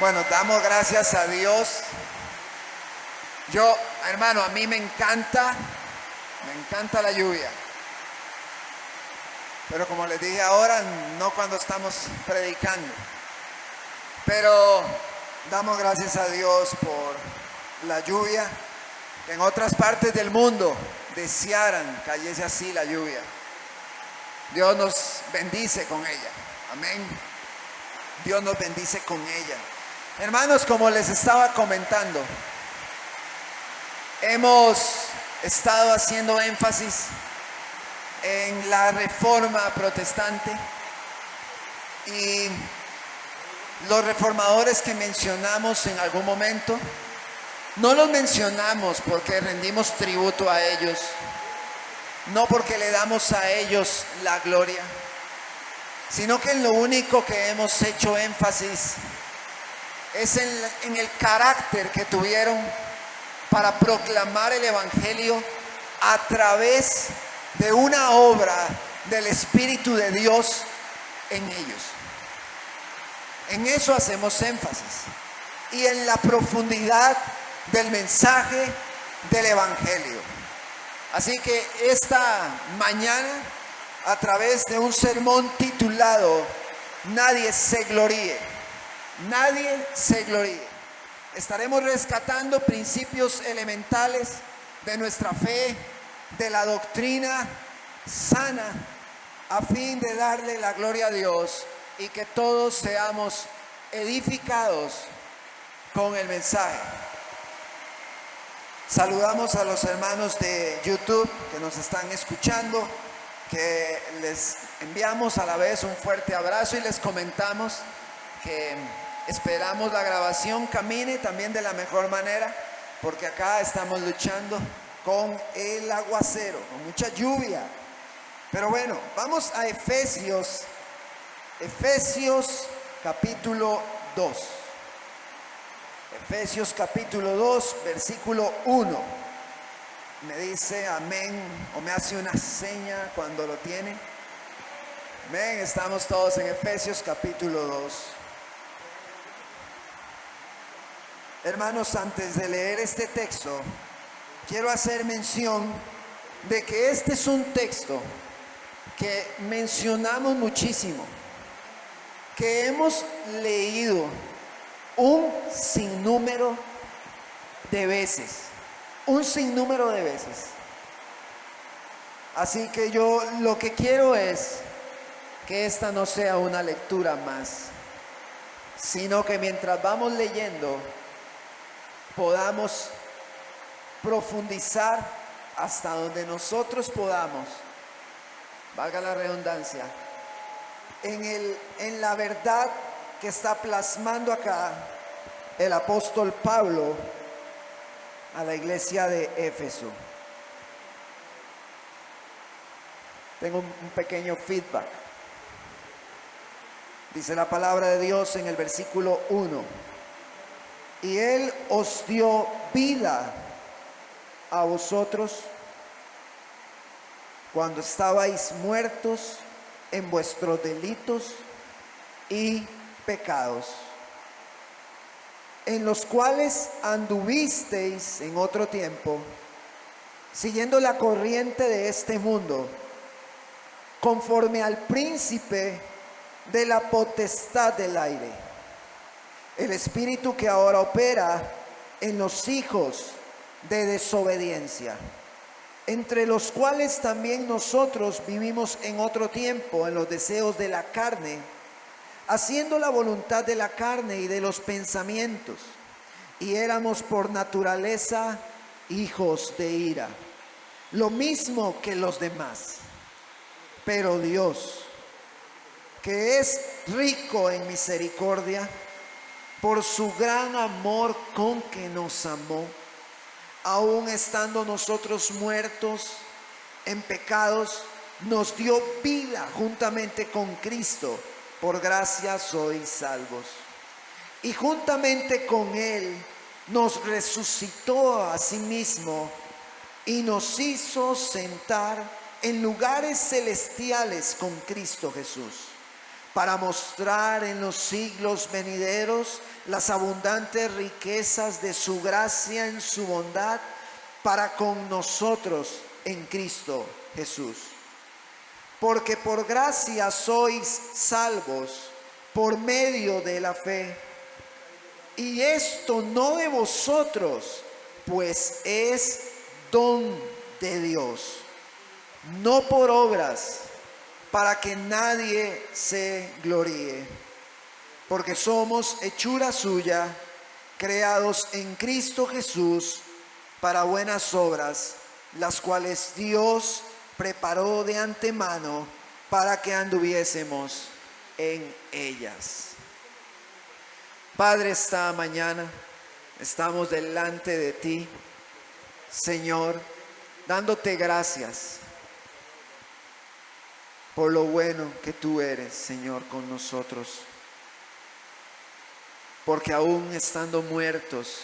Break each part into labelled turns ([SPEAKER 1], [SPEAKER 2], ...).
[SPEAKER 1] Bueno, damos gracias a Dios. Hermano, a mí me encanta la lluvia. Pero como les dije ahora, no cuando estamos predicando. Pero damos gracias a Dios por la lluvia. Que en otras partes del mundo desearan cayese así la lluvia. Dios nos bendice con ella. Amén. Dios nos bendice con ella. Hermanos, como les estaba comentando, hemos estado haciendo énfasis en la reforma protestante y los reformadores que mencionamos en algún momento, no los mencionamos porque rendimos tributo a ellos, no porque le damos a ellos la gloria, sino que en lo único que hemos hecho énfasis es en el carácter que tuvieron para proclamar el Evangelio a través de una obra del Espíritu de Dios en ellos. En eso hacemos énfasis y en la profundidad del mensaje del Evangelio. Así que esta mañana, a través de un sermón titulado Nadie se gloríe, nadie se gloríe, estaremos rescatando principios elementales de nuestra fe, de la doctrina sana, a fin de darle la gloria a Dios y que todos seamos edificados con el mensaje. Saludamos a los hermanos de YouTube que nos están escuchando, que les enviamos a la vez un fuerte abrazo y les comentamos que esperamos la grabación camine también de la mejor manera, porque acá estamos luchando con el aguacero, con mucha lluvia. Pero bueno, vamos a Efesios capítulo 2. Efesios capítulo 2, versículo 1. Me dice amén o me hace una seña cuando lo tiene. Amén, estamos todos en Efesios capítulo 2. Hermanos, antes de leer este texto, quiero hacer mención de que este es un texto que mencionamos muchísimo, que hemos leído un sinnúmero de veces, Así que yo lo que quiero es que esta no sea una lectura más, sino que mientras vamos leyendo podamos profundizar hasta donde nosotros podamos, valga la redundancia, en la verdad que está plasmando acá el apóstol Pablo a la iglesia de Éfeso. Tengo un pequeño feedback. Dice la palabra de Dios en el versículo 1: y Él os dio vida a vosotros cuando estabais muertos en vuestros delitos y pecados, en los cuales anduvisteis en otro tiempo, siguiendo la corriente de este mundo, conforme al príncipe de la potestad del aire, el espíritu que ahora opera en los hijos de desobediencia, entre los cuales también nosotros vivimos en otro tiempo en los deseos de la carne, haciendo la voluntad de la carne y de los pensamientos, y éramos por naturaleza hijos de ira, lo mismo que los demás. Pero Dios, que es rico en misericordia, por su gran amor con que nos amó, aun estando nosotros muertos en pecados, nos dio vida juntamente con Cristo. Por gracia sois salvos. Y juntamente con Él nos resucitó a sí mismo y nos hizo sentar en lugares celestiales con Cristo Jesús,
[SPEAKER 2] para mostrar en los siglos venideros las abundantes riquezas de su gracia en su bondad para con nosotros en Cristo Jesús. Porque por gracia sois salvos por medio de la fe. Y esto no de vosotros, pues es don de Dios, no por obras, para que nadie se gloríe. Porque somos hechura suya, creados en Cristo Jesús para buenas obras, las cuales Dios preparó de antemano para que anduviésemos en ellas. Padre, esta mañana estamos delante de ti, Señor, dándote gracias por lo bueno que tú eres, Señor, con nosotros. Porque aún estando muertos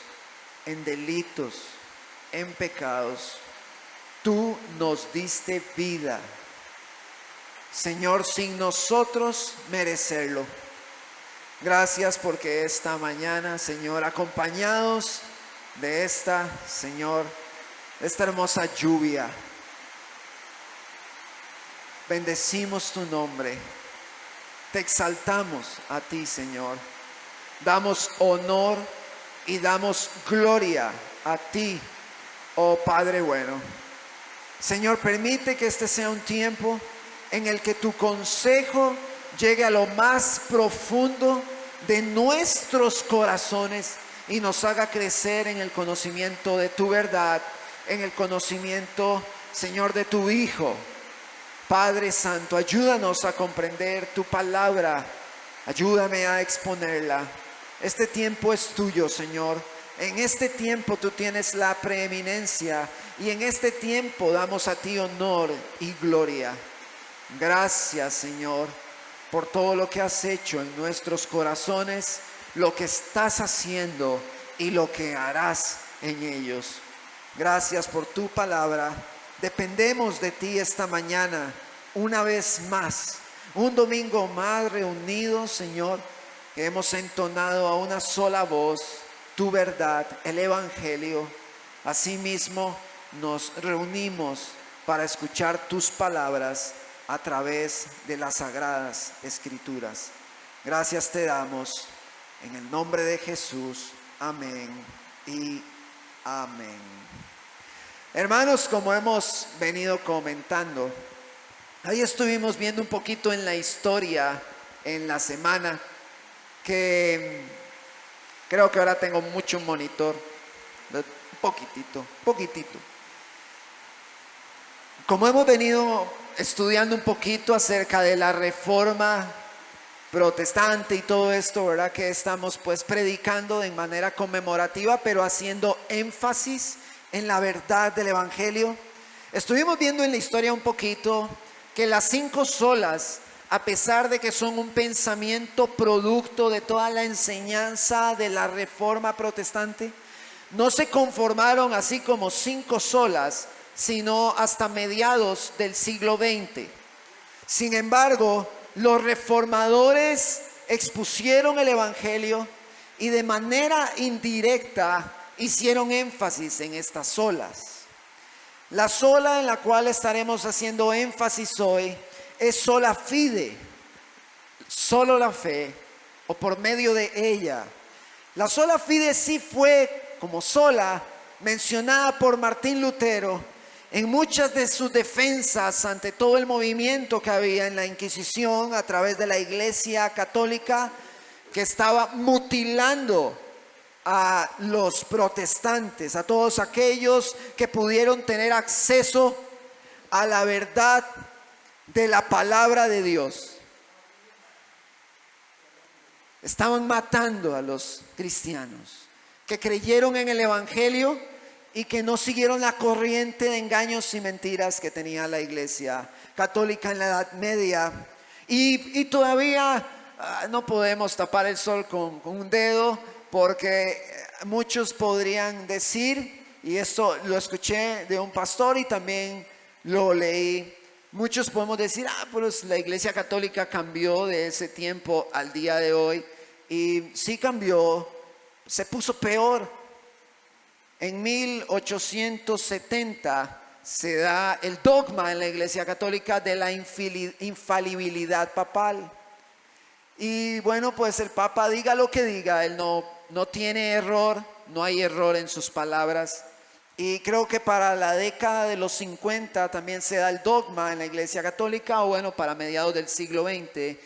[SPEAKER 2] en delitos, en pecados, tú nos diste vida, Señor, sin nosotros merecerlo. Gracias porque esta mañana, Señor, acompañados de esta hermosa lluvia, bendecimos tu nombre, te exaltamos a ti, Señor, damos honor y damos gloria a ti, oh Padre bueno. Señor, permite que este sea un tiempo en el que tu consejo llegue a lo más profundo de nuestros corazones y nos haga crecer en el conocimiento de tu verdad, en el conocimiento, Señor, de tu Hijo. Padre Santo, ayúdanos a comprender tu palabra, ayúdame a exponerla. Este tiempo es tuyo, Señor. En este tiempo tú tienes la preeminencia y en este tiempo damos a ti honor y gloria. Gracias, Señor, por todo lo que has hecho en nuestros corazones, lo que estás haciendo y lo que harás en ellos. Gracias por tu palabra. Dependemos de ti esta mañana, una vez más, un domingo más reunidos, Señor, que hemos entonado a una sola voz tu verdad, el Evangelio. Asimismo, nos reunimos para escuchar tus palabras a través de las sagradas escrituras. Gracias te damos en el nombre de Jesús. Amén y amén. Hermanos, como hemos venido comentando, ahí estuvimos viendo un poquito en la historia en la semana, que creo que ahora tengo mucho monitor, un poquitito. Como hemos venido estudiando un poquito acerca de la reforma protestante y todo esto, ¿verdad? Que estamos pues predicando de manera conmemorativa, pero haciendo énfasis en la verdad del Evangelio. Estuvimos viendo en la historia un poquito que las 5 solas, a pesar de que son un pensamiento producto de toda la enseñanza de la reforma protestante, no se conformaron así como 5 solas, sino hasta mediados del siglo XX. Sin embargo, los reformadores expusieron el Evangelio y de manera indirecta hicieron énfasis en estas solas. La sola en la cual estaremos haciendo énfasis hoy es sola fide, solo la fe, o por medio de ella. La sola fide sí fue como sola mencionada por Martín Lutero en muchas de sus defensas ante todo el movimiento que había en la Inquisición a través de la Iglesia Católica, que estaba mutilando a los protestantes, a todos aquellos que pudieron tener acceso a la verdad de la palabra de Dios. Estaban matando a los cristianos que creyeron en el Evangelio y que no siguieron la corriente de engaños y mentiras que tenía la Iglesia Católica en la Edad Media. Y todavía no podemos tapar el sol con un dedo, porque muchos podrían decir, y esto lo escuché de un pastor y también lo leí Muchos podemos decir, pues la Iglesia Católica cambió de ese tiempo al día de hoy. Y sí cambió, se puso peor. En 1870 se da el dogma en la Iglesia Católica de la infalibilidad papal. Y bueno, pues el Papa diga lo que diga, él no tiene error, no hay error en sus palabras. Y creo que para la década de los 50 también se da el dogma en la Iglesia Católica, o bueno, para mediados del siglo XX,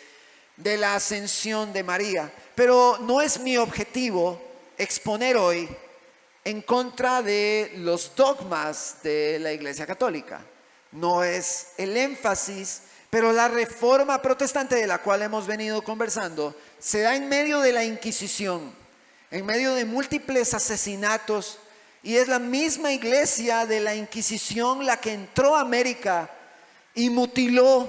[SPEAKER 2] de la ascensión de María. Pero no es mi objetivo exponer hoy en contra de los dogmas de la Iglesia Católica. No es el énfasis, pero la reforma protestante de la cual hemos venido conversando se da en medio de la Inquisición, en medio de múltiples asesinatos, y es la misma iglesia de la Inquisición la que entró a América y mutiló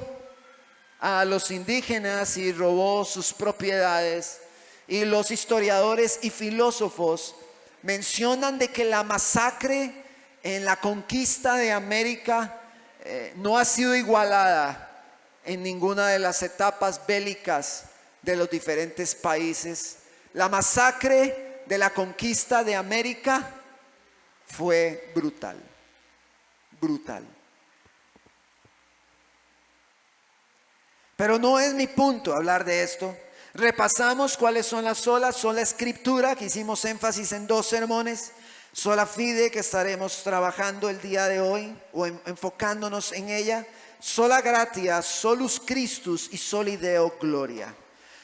[SPEAKER 2] a los indígenas y robó sus propiedades. Y los historiadores y filósofos mencionan de que la masacre en la conquista de América no ha sido igualada en ninguna de las etapas bélicas de los diferentes países. La masacre de la conquista de América fue brutal, brutal. Pero no es mi punto hablar de esto. Repasamos cuáles son las solas: sola escritura, que hicimos énfasis en 2 sermones; sola fide, que estaremos trabajando el día de hoy o enfocándonos en ella; sola gratia, solus Christus y soli Deo gloria.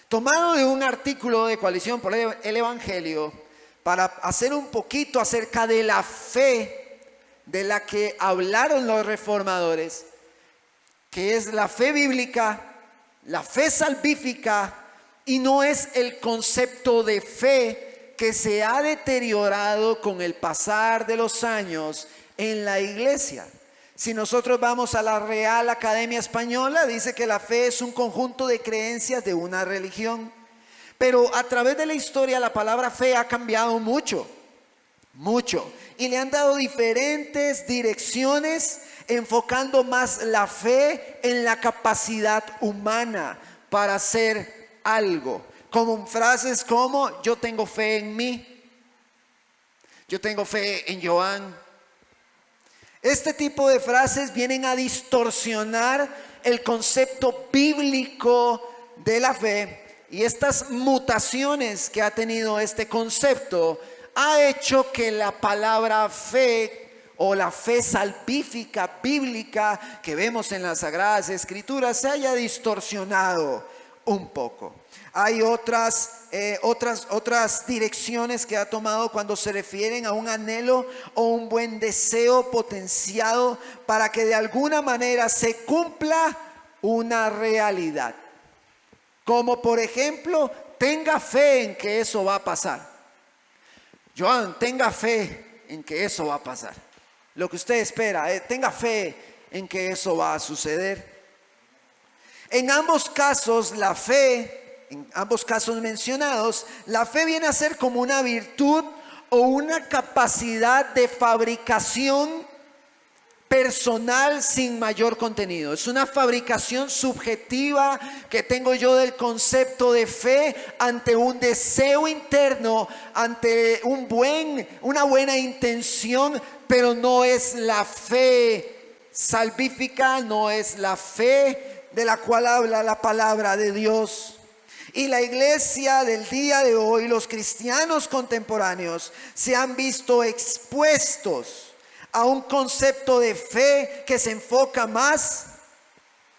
[SPEAKER 2] Tomado de un artículo de Coalición por el Evangelio, para hacer un poquito acerca de la fe de la que hablaron los reformadores, que es la fe bíblica, la fe salvífica, y no es el concepto de fe que se ha deteriorado con el pasar de los años en la iglesia. Si nosotros vamos a la Real Academia Española, dice que la fe es un conjunto de creencias de una religión. Pero a través de la historia la palabra fe ha cambiado mucho, mucho. Y le han dado diferentes direcciones, enfocando más la fe en la capacidad humana para hacer algo. Como frases como: yo tengo fe en mí, yo tengo fe en Joan. Este tipo de frases vienen a distorsionar el concepto bíblico de la fe. Y estas mutaciones que ha tenido este concepto ha hecho que la palabra fe o la fe salvífica bíblica que vemos en las Sagradas Escrituras se haya distorsionado un poco. Hay otras direcciones que ha tomado cuando se refieren a un anhelo o un buen deseo potenciado para que de alguna manera se cumpla una realidad. Como por ejemplo, tenga fe en que eso va a pasar. Joan, tenga fe en que eso va a pasar. Lo que usted espera, tenga fe en que eso va a suceder. En ambos casos, la fe, en ambos casos mencionados, la fe viene a ser como una virtud o una capacidad de fabricación personal sin mayor contenido. Es una fabricación subjetiva que tengo yo del concepto de fe ante un deseo interno, ante una buena intención, pero no es la fe salvífica, no es la fe de la cual habla la palabra de Dios. Y la iglesia del día de hoy, los cristianos contemporáneos, se han visto expuestos a un concepto de fe que se enfoca más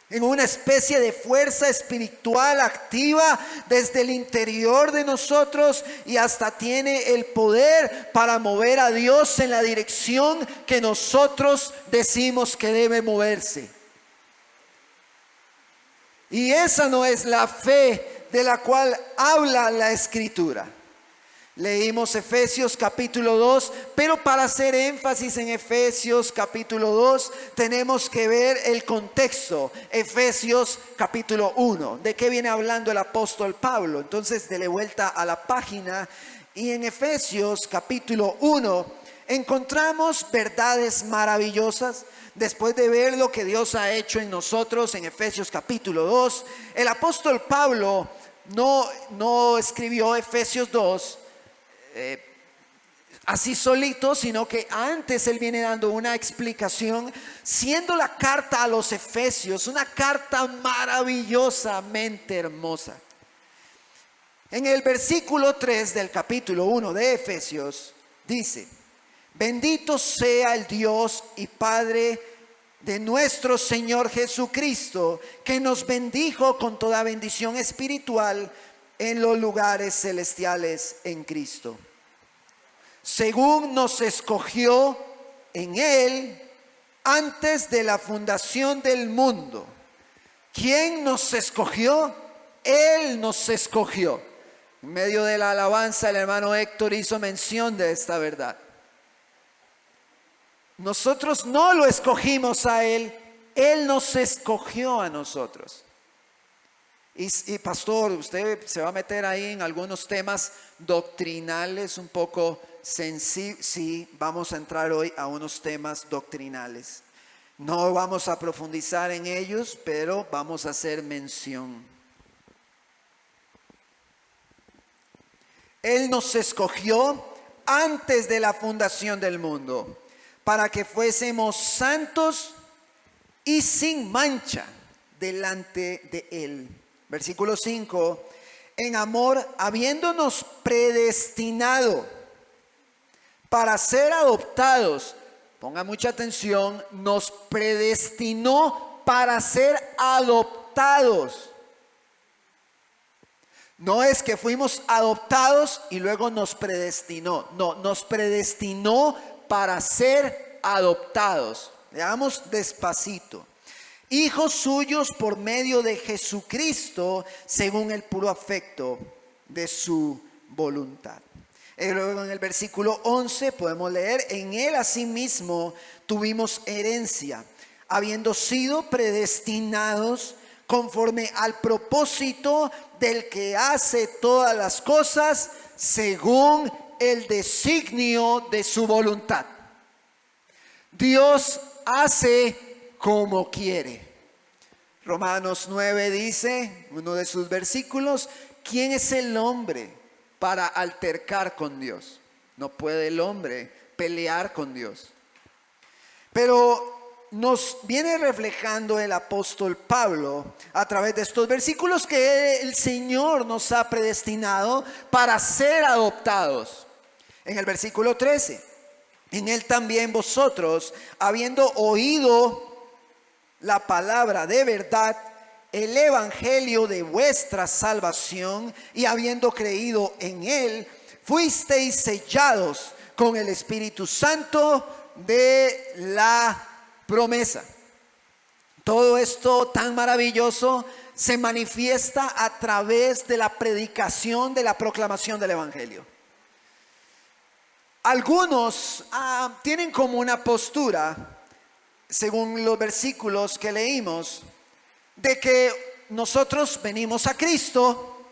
[SPEAKER 2] en una especie de fuerza espiritual activa desde el interior de nosotros, y hasta tiene el poder para mover a Dios en la dirección que nosotros decimos que debe moverse. Y esa no es la fe de la cual habla la Escritura. Leímos Efesios capítulo 2, pero para hacer énfasis en Efesios capítulo 2 tenemos que ver el contexto. Efesios capítulo 1, ¿de qué viene hablando el apóstol Pablo? Entonces dele vuelta a la página, y en Efesios capítulo 1 encontramos verdades maravillosas. Después de ver lo que Dios ha hecho en nosotros en Efesios capítulo 2, el apóstol Pablo no escribió Efesios 2 así solito, sino que antes él viene dando una explicación, siendo la carta a los Efesios una carta maravillosamente hermosa. En el versículo 3 del capítulo 1 de Efesios dice: bendito sea el Dios y Padre de nuestro Señor Jesucristo, que nos bendijo con toda bendición espiritual en los lugares celestiales en Cristo, según nos escogió en Él antes de la fundación del mundo. ¿Quién nos escogió? Él nos escogió. En medio de la alabanza, el hermano Héctor hizo mención de esta verdad. Nosotros no lo escogimos a Él, Él nos escogió a nosotros. Y pastor, usted se va a meter ahí en algunos temas doctrinales un poco sensibles. Sí, vamos a entrar hoy a unos temas doctrinales. No vamos a profundizar en ellos, pero vamos a hacer mención. Él nos escogió antes de la fundación del mundo, para que fuésemos santos y sin mancha delante de Él. Versículo 5: en amor, habiéndonos predestinado para ser adoptados. Ponga mucha atención, nos predestinó para ser adoptados. No es que fuimos adoptados y luego nos predestinó. No, nos predestinó para ser adoptados. Leamos despacito. Hijos suyos por medio de Jesucristo, según el puro afecto de su voluntad. Y luego en el versículo 11 podemos leer: en Él asimismo tuvimos herencia, habiendo sido predestinados conforme al propósito del que hace todas las cosas según el designio de su voluntad. Dios hace como quiere. Romanos 9 dice, uno de sus versículos: ¿quién es el hombre para altercar con Dios? No puede el hombre pelear con Dios. Pero nos viene reflejando el apóstol Pablo a través de estos versículos que el Señor nos ha predestinado para ser adoptados. En el versículo 13: en Él también vosotros, habiendo oído la palabra de verdad, el evangelio de vuestra salvación, y habiendo creído en Él, fuisteis sellados con el Espíritu Santo de la promesa. Todo esto tan maravilloso se manifiesta a través de la predicación, de la proclamación del evangelio. Algunos tienen como una postura, según los versículos que leímos, de que nosotros venimos a Cristo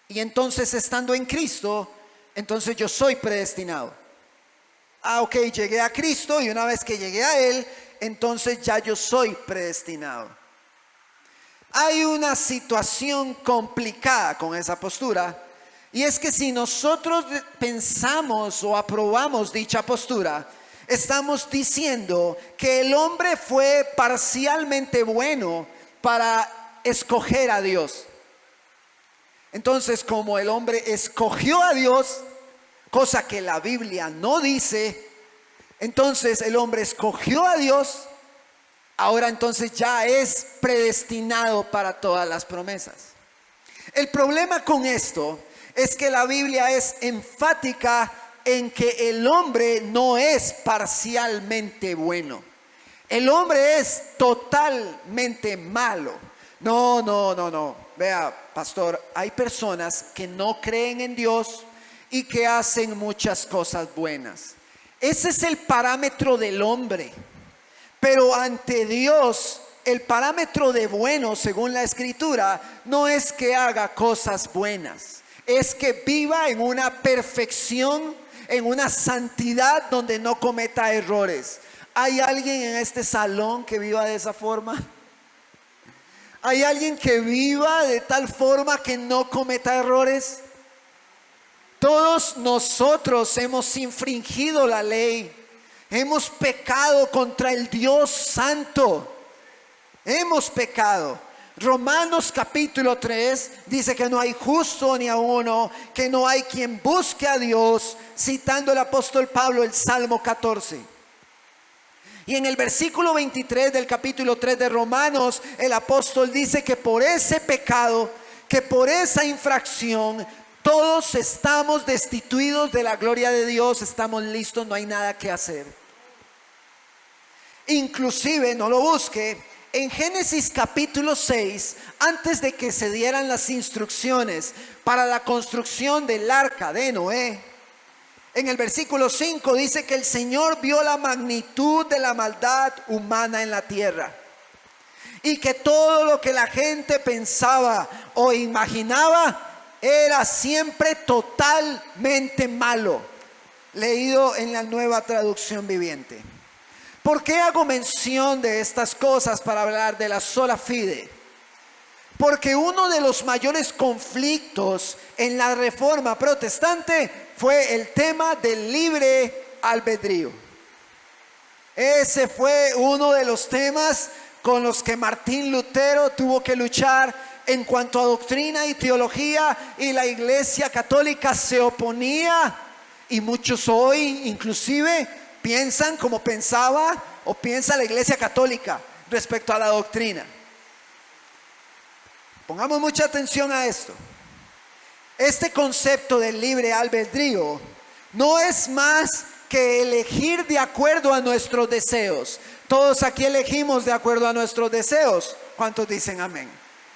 [SPEAKER 2] y entonces, estando en Cristo, entonces yo soy predestinado. Ok, llegué a Cristo y una vez que llegué a Él, entonces ya yo soy predestinado. Hay una situación complicada con esa postura, y es que si nosotros pensamos o aprobamos dicha postura, estamos diciendo que el hombre fue parcialmente bueno para escoger a Dios. Entonces, como el hombre escogió a Dios, cosa que la Biblia no dice, entonces el hombre escogió a Dios, ahora entonces ya es predestinado para todas las promesas. El problema con esto es que la Biblia es enfática en que el hombre no es parcialmente bueno. El hombre es totalmente malo. No. Vea, pastor, hay personas que no creen en Dios y que hacen muchas cosas buenas. Ese es el parámetro del hombre. Pero ante Dios, el parámetro de bueno, según la Escritura, no es que haga cosas buenas, es que viva en una perfección en una santidad donde no cometa errores. ¿Hay alguien en este salón que viva de esa forma? ¿Hay alguien que viva de tal forma que no cometa errores? Todos nosotros hemos infringido la ley. Hemos pecado contra el Dios Santo. Hemos pecado. Romanos capítulo 3 dice que no hay justo ni a uno, que no hay quien busque a Dios, citando el apóstol Pablo el Salmo 14. Y en el versículo 23 del capítulo 3 de Romanos, el apóstol dice que por ese pecado, que por esa infracción, todos estamos destituidos de la gloria de Dios, estamos listos, no hay nada que hacer. Inclusive, no lo busque, en Génesis capítulo 6, antes de que se dieran las instrucciones para la construcción del arca de Noé, en el versículo 5 dice que el Señor vio la magnitud de la maldad humana en la tierra y que todo lo que la gente pensaba o imaginaba era siempre totalmente malo. Leído en la Nueva Traducción Viviente. ¿Por qué hago mención de estas cosas para hablar de la sola fide? Porque uno de los mayores conflictos en la Reforma Protestante fue el tema del libre albedrío. Ese fue uno de los temas con los que Martín Lutero tuvo que luchar en cuanto a doctrina y teología, y la Iglesia Católica se oponía, y muchos hoy inclusive piensan como pensaba o piensa la Iglesia Católica respecto a la doctrina. Pongamos mucha atención a esto. Este concepto del libre albedrío no es más que elegir de acuerdo a nuestros deseos. Todos aquí elegimos de acuerdo a nuestros deseos. ¿Cuántos dicen amén?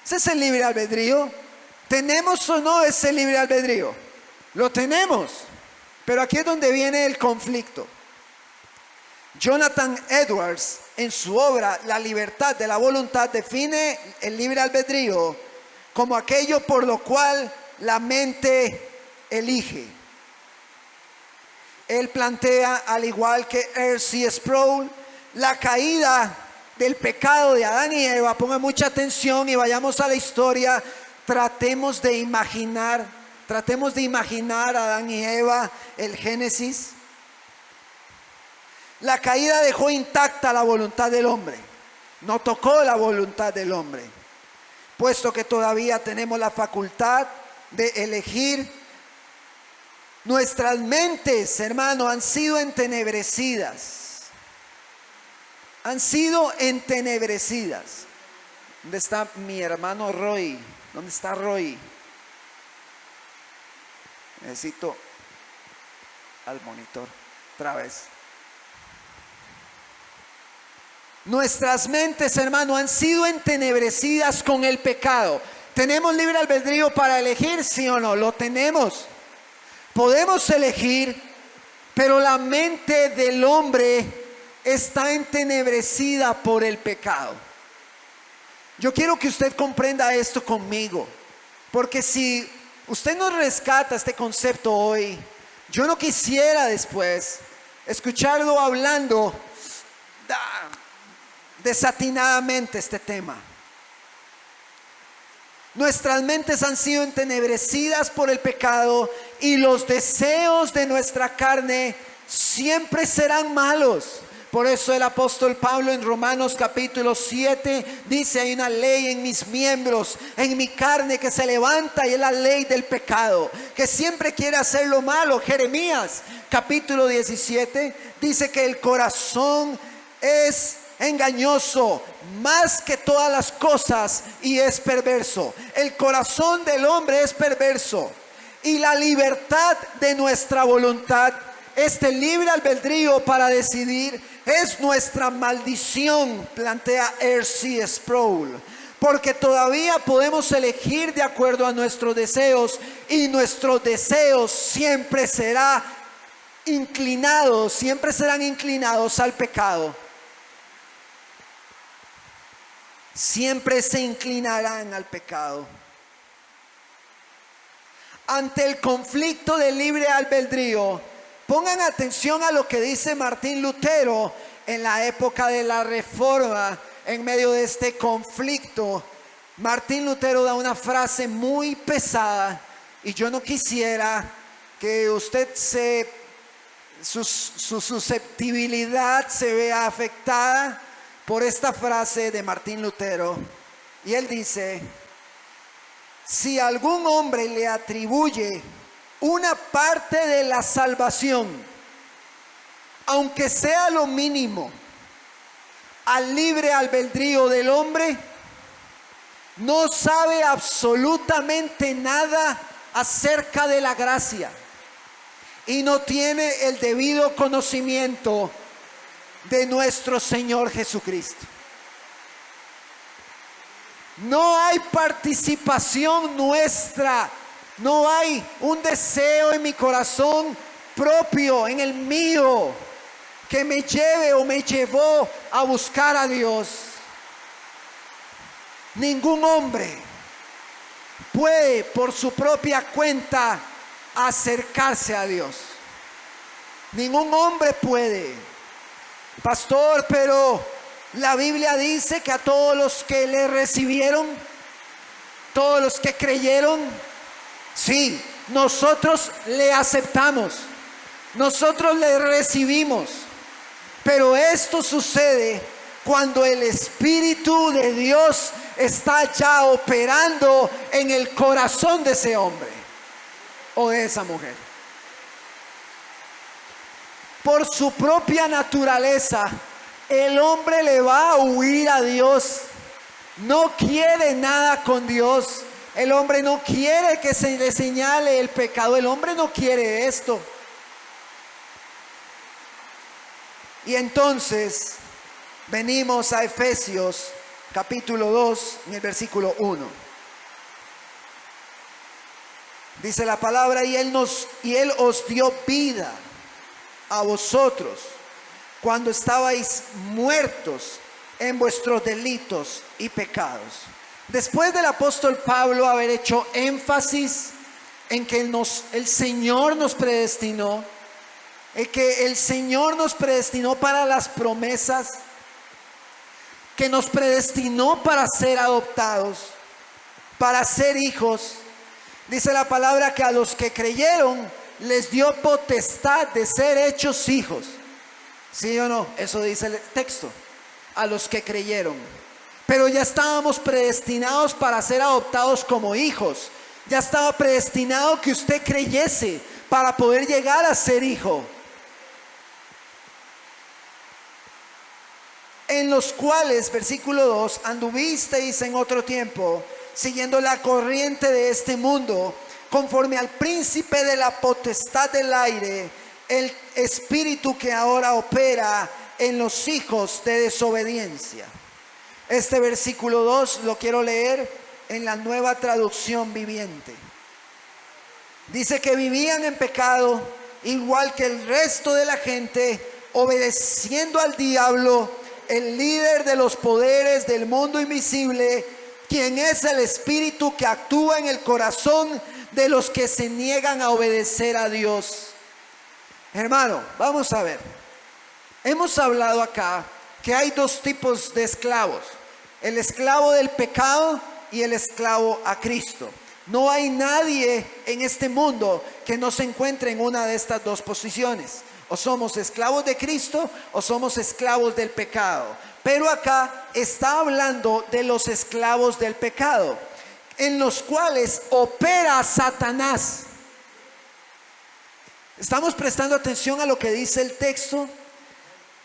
[SPEAKER 2] ¿Ese es el libre albedrío? ¿Tenemos o no ese libre albedrío? Lo tenemos. Pero aquí es donde viene el conflicto. Jonathan Edwards, en su obra La libertad de la voluntad, define el libre albedrío como aquello por lo cual la mente elige. Él plantea, al igual que R.C. Sproul, la caída del pecado de Adán y Eva. Pongan mucha atención y vayamos a la historia. Tratemos de imaginar a Adán y Eva, el Génesis. La caída dejó intacta la voluntad del hombre. No tocó la voluntad del hombre, puesto que todavía tenemos la facultad de elegir. Nuestras mentes, hermano, han sido entenebrecidas. Han sido entenebrecidas. ¿Dónde está mi hermano Roy? ¿Dónde está Roy? Necesito al monitor otra vez. Nuestras mentes, hermano, han sido entenebrecidas con el pecado. ¿Tenemos libre albedrío para elegir? ¿Sí o no? Lo tenemos. Podemos elegir, pero la mente del hombre está entenebrecida por el pecado. Yo quiero que usted comprenda esto conmigo, porque si usted no rescata este concepto hoy, yo no quisiera después escucharlo hablando desatinadamente este tema. Nuestras mentes han sido entenebrecidas por el pecado y los deseos de nuestra carne siempre serán malos. Por eso el apóstol Pablo en Romanos capítulo 7 dice: hay una ley en mis miembros, en mi carne, que se levanta, y es la ley del pecado, que siempre quiere hacer lo malo. Jeremías capítulo 17 dice que el corazón es engañoso más que todas las cosas y es perverso. El corazón del hombre es perverso, y la libertad de nuestra voluntad, este libre albedrío para decidir, es nuestra maldición, plantea R.C. Sproul, porque todavía podemos elegir de acuerdo a nuestros deseos, y nuestros deseos siempre serán inclinados al pecado. Siempre se inclinarán al pecado. Ante el conflicto del libre albedrío, Pongan atención a lo que dice Martín Lutero en la época de la Reforma, en medio de este conflicto. Martín Lutero da una frase muy pesada y yo no quisiera que usted su susceptibilidad se vea afectada por esta frase de Martín Lutero. Y él dice: si algún hombre le atribuye una parte de la salvación, aunque sea lo mínimo, al libre albedrío del hombre, no sabe absolutamente nada acerca de la gracia y no tiene el debido conocimiento de nuestro Señor Jesucristo. No hay participación nuestra, no hay un deseo en mi corazón propio, en el mío, que me lleve o me llevó a buscar a Dios. Ningún hombre puede por su propia cuenta acercarse a Dios. Ningún hombre puede. Pastor, pero la Biblia dice que a todos los que le recibieron, todos los que creyeron, sí, nosotros le aceptamos, nosotros le recibimos. Pero esto sucede cuando el Espíritu de Dios está ya operando en el corazón de ese hombre o de esa mujer. Por su propia naturaleza, el hombre le va a huir a Dios. No quiere nada con Dios. El hombre no quiere que se le señale el pecado. El hombre no quiere esto. Y entonces venimos a Efesios capítulo 2, en el versículo 1. Dice la palabra: y Él os dio vida a vosotros cuando estabais muertos en vuestros delitos y pecados. Después del apóstol Pablo haber hecho énfasis en que el Señor nos predestinó, que el Señor nos predestinó para las promesas, que nos predestinó para ser adoptados, para ser hijos, dice la palabra que a los que creyeron les dio potestad de ser hechos hijos. ¿Sí o no? Eso dice el texto. A los que creyeron. Pero ya estábamos predestinados para ser adoptados como hijos. Ya estaba predestinado que usted creyese para poder llegar a ser hijo. En los cuales, versículo 2, anduvisteis en otro tiempo, siguiendo la corriente de este mundo, conforme al príncipe de la potestad del aire, el espíritu que ahora opera en los hijos de desobediencia. Este versículo 2 lo quiero leer en la Nueva Traducción Viviente. Dice que vivían en pecado igual que el resto de la gente, obedeciendo al diablo, el líder de los poderes del mundo invisible, quien es el espíritu que actúa en el corazón de los que se niegan a obedecer a Dios. Hermano, vamos a ver. Hemos hablado acá que hay dos tipos de esclavos: el esclavo del pecado y el esclavo a Cristo. No hay nadie en este mundo que no se encuentre en una de estas dos posiciones. O somos esclavos de Cristo o somos esclavos del pecado. Pero acá está hablando de los esclavos del pecado, en los cuales opera Satanás. ¿Estamos prestando atención a lo que dice el texto?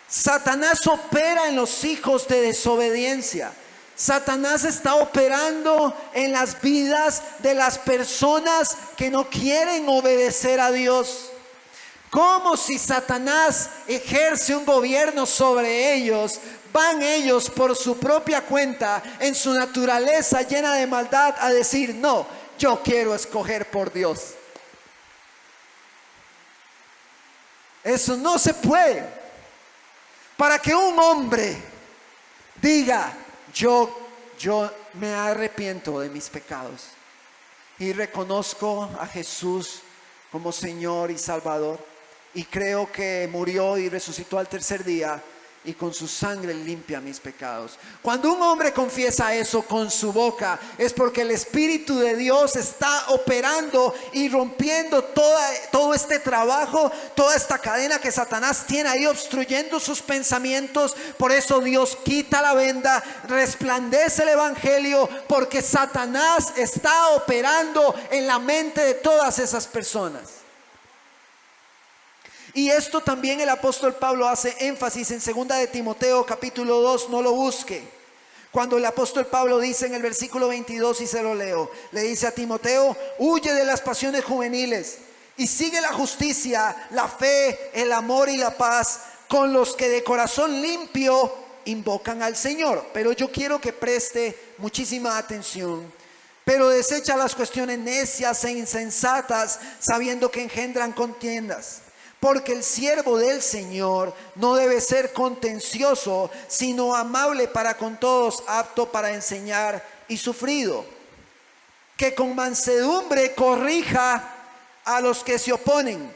[SPEAKER 2] Satanás opera en los hijos de desobediencia. Satanás está operando en las vidas de las personas que no quieren obedecer a Dios. Como si Satanás ejerce un gobierno sobre ellos, van ellos por su propia cuenta, en su naturaleza llena de maldad, a decir: no, yo quiero escoger por Dios. Eso no se puede. Para que un hombre diga: yo me arrepiento de mis pecados y reconozco a Jesús como Señor y Salvador, y creo que murió y resucitó al tercer día, y con su sangre limpia mis pecados. Cuando un hombre confiesa eso con su boca, es porque el Espíritu de Dios está operando y rompiendo todo este trabajo, toda esta cadena que Satanás tiene ahí obstruyendo sus pensamientos. Por eso Dios quita la venda, resplandece el Evangelio, porque Satanás está operando en la mente de todas esas personas. Y esto también el apóstol Pablo hace énfasis en 2 de Timoteo capítulo 2, no lo busque. Cuando el apóstol Pablo dice en el versículo 22, y se lo leo, le dice a Timoteo: huye de las pasiones juveniles y sigue la justicia, la fe, el amor y la paz con los que de corazón limpio invocan al Señor. Pero yo quiero que preste muchísima atención. Pero desecha las cuestiones necias e insensatas, sabiendo que engendran contiendas. Porque el siervo del Señor no debe ser contencioso, sino amable para con todos, apto para enseñar y sufrido. Que con mansedumbre corrija a los que se oponen,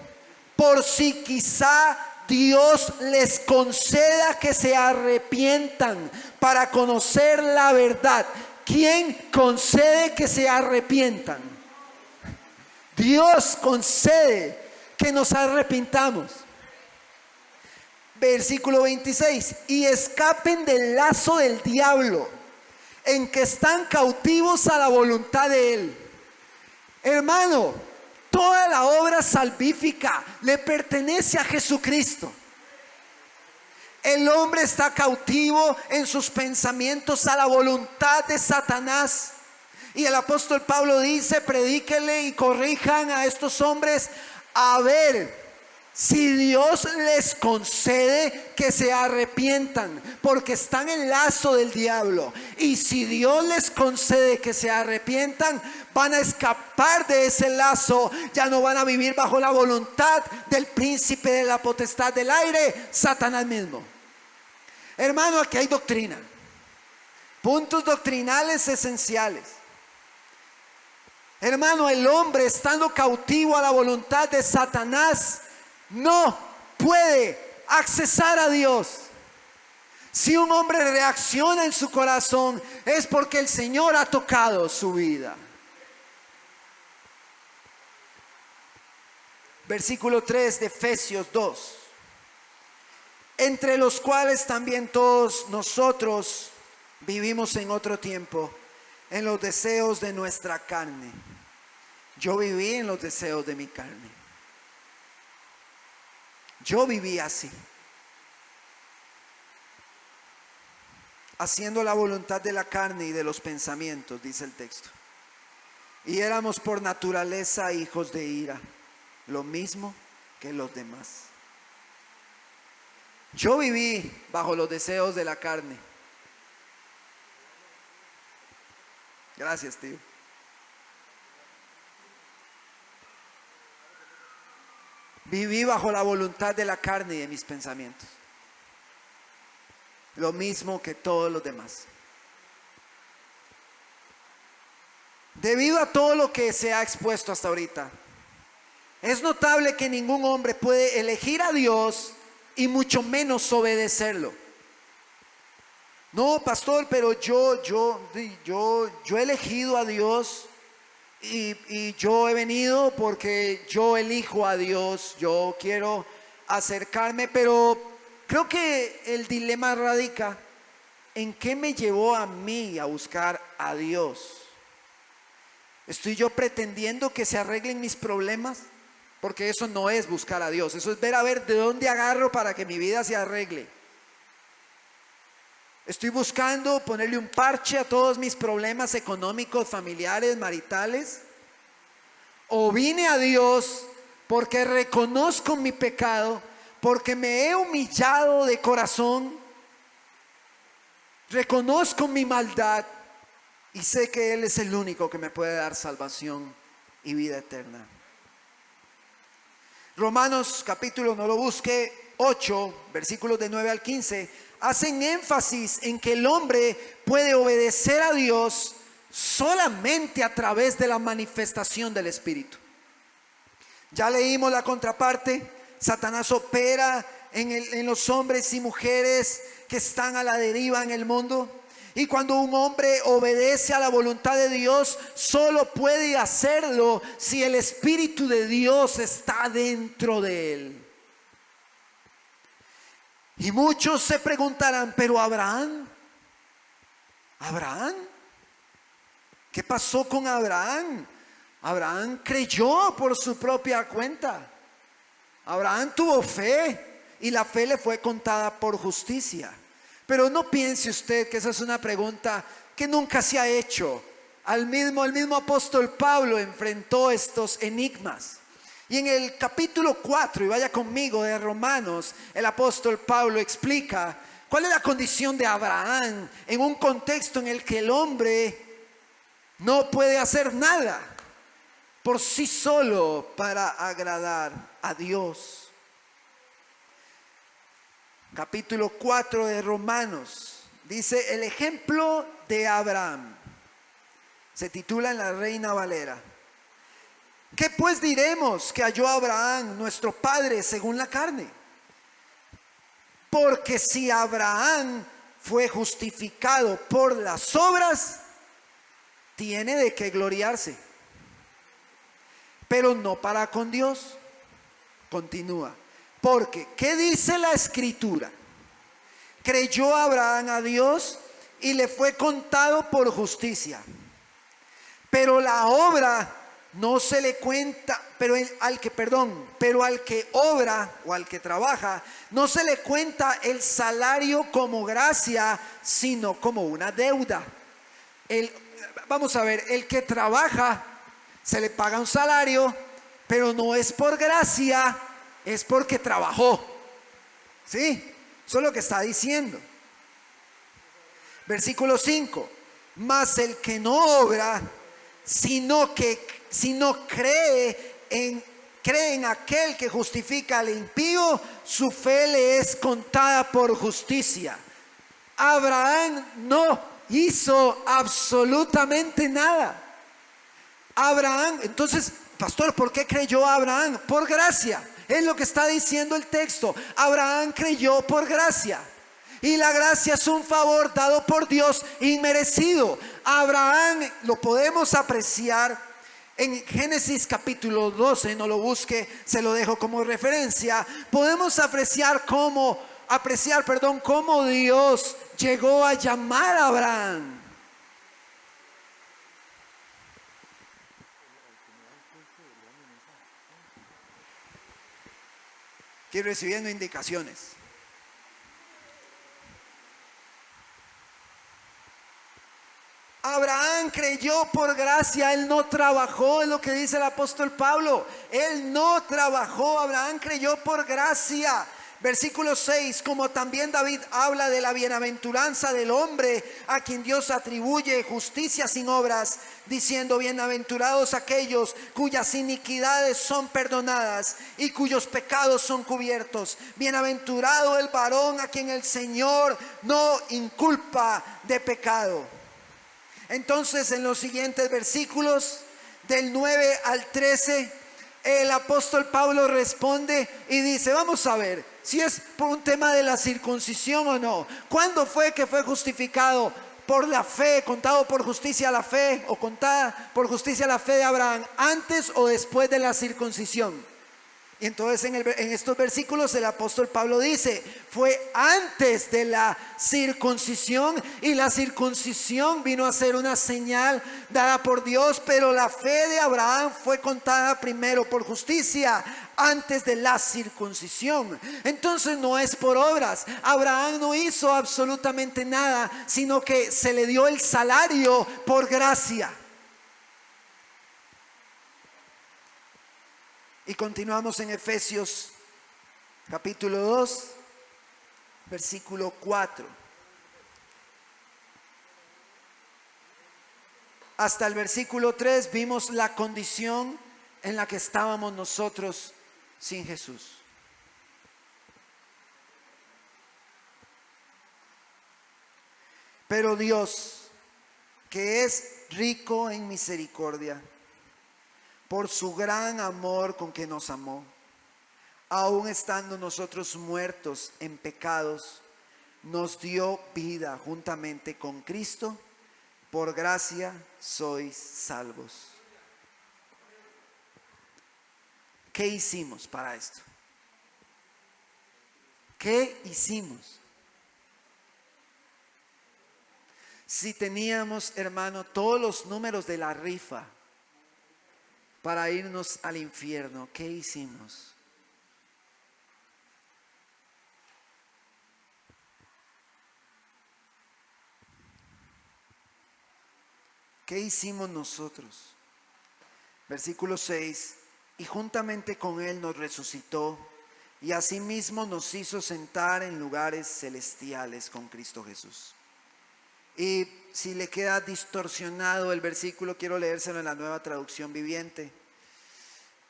[SPEAKER 2] por si quizá Dios les conceda que se arrepientan para conocer la verdad. ¿Quién concede que se arrepientan? Dios concede que nos arrepintamos. Versículo 26: y escapen del lazo del diablo, en que están cautivos a la voluntad de él. Hermano, toda la obra salvífica le pertenece a Jesucristo. El hombre está cautivo en sus pensamientos a la voluntad de Satanás. Y el apóstol Pablo dice: predíquenle y corrijan a estos hombres a ver si Dios les concede que se arrepientan, porque están en lazo del diablo. Y si Dios les concede que se arrepientan, van a escapar de ese lazo. Ya no van a vivir bajo la voluntad del príncipe de la potestad del aire, Satanás mismo. Hermano, aquí hay doctrina, puntos doctrinales esenciales. Hermano, el hombre estando cautivo a la voluntad de Satanás no puede accesar a Dios. Si un hombre reacciona en su corazón, es porque el Señor ha tocado su vida. Versículo 3 de Efesios 2: entre los cuales también todos nosotros vivimos en otro tiempo, en los deseos de nuestra carne. Yo viví en los deseos de mi carne. Yo viví así, haciendo la voluntad de la carne y de los pensamientos, dice el texto. Y éramos por naturaleza hijos de ira, lo mismo que los demás. Yo viví bajo los deseos de la carne. Gracias, tío. Viví bajo la voluntad de la carne y de mis pensamientos, lo mismo que todos los demás. Debido a todo lo que se ha expuesto hasta ahorita, es notable que ningún hombre puede elegir a Dios y mucho menos obedecerlo. No, pastor, pero yo he elegido a Dios y yo he venido porque yo elijo a Dios, yo quiero acercarme, pero creo que el dilema radica en qué me llevó a mí a buscar a Dios. ¿Estoy yo pretendiendo que se arreglen mis problemas? Porque eso no es buscar a Dios, eso es ver a ver de dónde agarro para que mi vida se arregle. Estoy buscando ponerle un parche a todos mis problemas económicos, familiares, maritales. O vine a Dios porque reconozco mi pecado, porque me he humillado de corazón, reconozco mi maldad y sé que Él es el único que me puede dar salvación y vida eterna. Romanos capítulo, no lo busque, 8, versículos de 9 al 15, hacen énfasis en que el hombre puede obedecer a Dios solamente a través de la manifestación del Espíritu. Ya leímos la contraparte, Satanás opera en los hombres y mujeres que están a la deriva en el mundo. Y cuando un hombre obedece a la voluntad de Dios, solo puede hacerlo si el Espíritu de Dios está dentro de él. Y muchos se preguntarán, pero Abraham, ¿qué pasó con Abraham? Abraham creyó por su propia cuenta. Abraham tuvo fe y la fe le fue contada por justicia. Pero no piense usted que esa es una pregunta que nunca se ha hecho. El mismo apóstol Pablo enfrentó estos enigmas. Y en el capítulo 4, y vaya conmigo, de Romanos, el apóstol Pablo explica cuál es la condición de Abraham en un contexto en el que el hombre no puede hacer nada por sí solo para agradar a Dios. Capítulo 4 de Romanos dice: el ejemplo de Abraham. Se titula en la Reina Valera. ¿Qué pues diremos que halló Abraham, nuestro padre, según la carne? Porque si Abraham fue justificado por las obras, tiene de qué gloriarse, pero no para con Dios. Continúa. Porque, ¿qué dice la Escritura? Creyó Abraham a Dios y le fue contado por justicia. Pero la obra no se le cuenta, pero al que obra o al que trabaja, no se le cuenta el salario como gracia, sino como una deuda. Vamos a ver, el que trabaja se le paga un salario, pero no es por gracia, es porque trabajó. ¿Sí? Eso es lo que está diciendo. Versículo 5. Mas el que no obra, sino cree en aquel que justifica al impío, su fe le es contada por justicia. Abraham no hizo absolutamente nada. Abraham, entonces, pastor, ¿por qué creyó Abraham? Por gracia. Es lo que está diciendo el texto. Abraham creyó por gracia. Y la gracia es un favor dado por Dios inmerecido. Abraham lo podemos apreciar en Génesis capítulo 12. No lo busque, se lo dejo como referencia. Podemos apreciar cómo Dios llegó a llamar a Abraham. Quiero recibiendo indicaciones. Abraham creyó por gracia, él no trabajó, es lo que dice el apóstol Pablo. Él no trabajó, Abraham creyó por gracia. Versículo 6, como también David habla de la bienaventuranza del hombre a quien Dios atribuye justicia sin obras, diciendo: bienaventurados aquellos cuyas iniquidades son perdonadas y cuyos pecados son cubiertos. Bienaventurado el varón a quien el Señor no inculpa de pecado. Entonces, en los siguientes versículos, del 9 al 13, el apóstol Pablo responde y dice: vamos a ver si es por un tema de la circuncisión o no. ¿Cuándo fue que fue justificado por la fe, contado por justicia la fe, o contada por justicia la fe de Abraham? ¿Antes o después de la circuncisión? Y entonces en estos versículos el apóstol Pablo dice: fue antes de la circuncisión, y la circuncisión vino a ser una señal dada por Dios, pero la fe de Abraham fue contada primero por justicia, antes de la circuncisión. Entonces no es por obras. Abraham no hizo absolutamente nada, sino que se le dio el salario por gracia. Y continuamos en Efesios capítulo 2, versículo 4. Hasta el versículo 3 vimos la condición en la que estábamos nosotros sin Jesús. Pero Dios, que es rico en misericordia, por su gran amor con que nos amó, aun estando nosotros muertos en pecados, nos dio vida juntamente con Cristo. Por gracia sois salvos. ¿Qué hicimos para esto? ¿Qué hicimos? Si teníamos, hermano, todos los números de la rifa para irnos al infierno, ¿qué hicimos? ¿Qué hicimos nosotros? Versículo 6. Y juntamente con Él nos resucitó y asimismo nos hizo sentar en lugares celestiales con Cristo Jesús. Y si le queda distorsionado el versículo, quiero leérselo en la Nueva Traducción Viviente.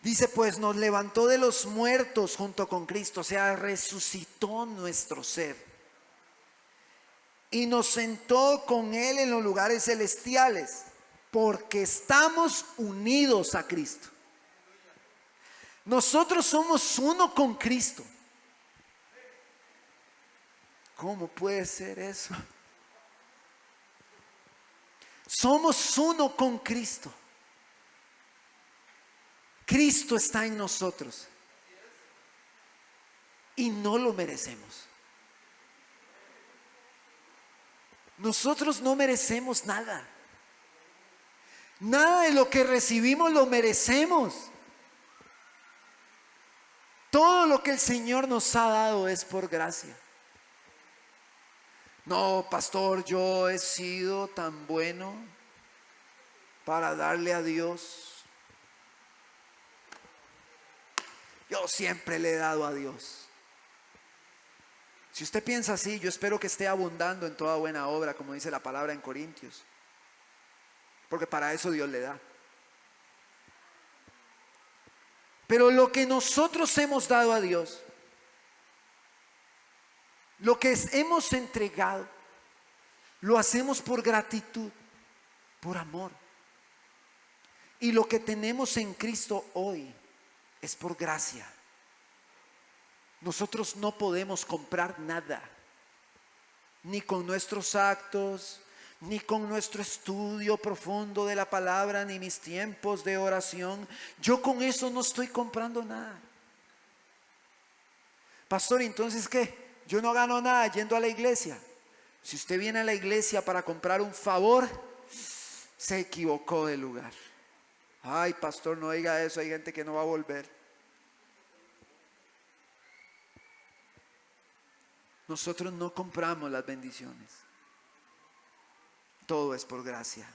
[SPEAKER 2] Dice, pues nos levantó de los muertos junto con Cristo, o sea, resucitó nuestro ser. Y nos sentó con Él en los lugares celestiales, porque estamos unidos a Cristo. Nosotros somos uno con Cristo. ¿Cómo puede ser eso? Somos uno con Cristo. Cristo está en nosotros y no lo merecemos. Nosotros no merecemos nada. Nada de lo que recibimos lo merecemos. Todo lo que el Señor nos ha dado es por gracia. No, pastor, yo he sido tan bueno para darle a Dios. Yo siempre le he dado a Dios. Si usted piensa así, yo espero que esté abundando en toda buena obra, como dice la palabra en Corintios. Porque para eso Dios le da. Pero lo que nosotros hemos dado a Dios, lo que hemos entregado, lo hacemos por gratitud, por amor. Y lo que tenemos en Cristo hoy es por gracia. Nosotros no podemos comprar nada, ni con nuestros actos, ni con nuestro estudio profundo de la palabra, ni mis tiempos de oración. Yo con eso no estoy comprando nada. Pastor, ¿entonces qué? Yo no gano nada yendo a la iglesia. Si usted viene a la iglesia para comprar un favor, se equivocó de lugar. Ay, pastor, no diga eso, hay gente que no va a volver. Nosotros no compramos las bendiciones. Todo es por gracia.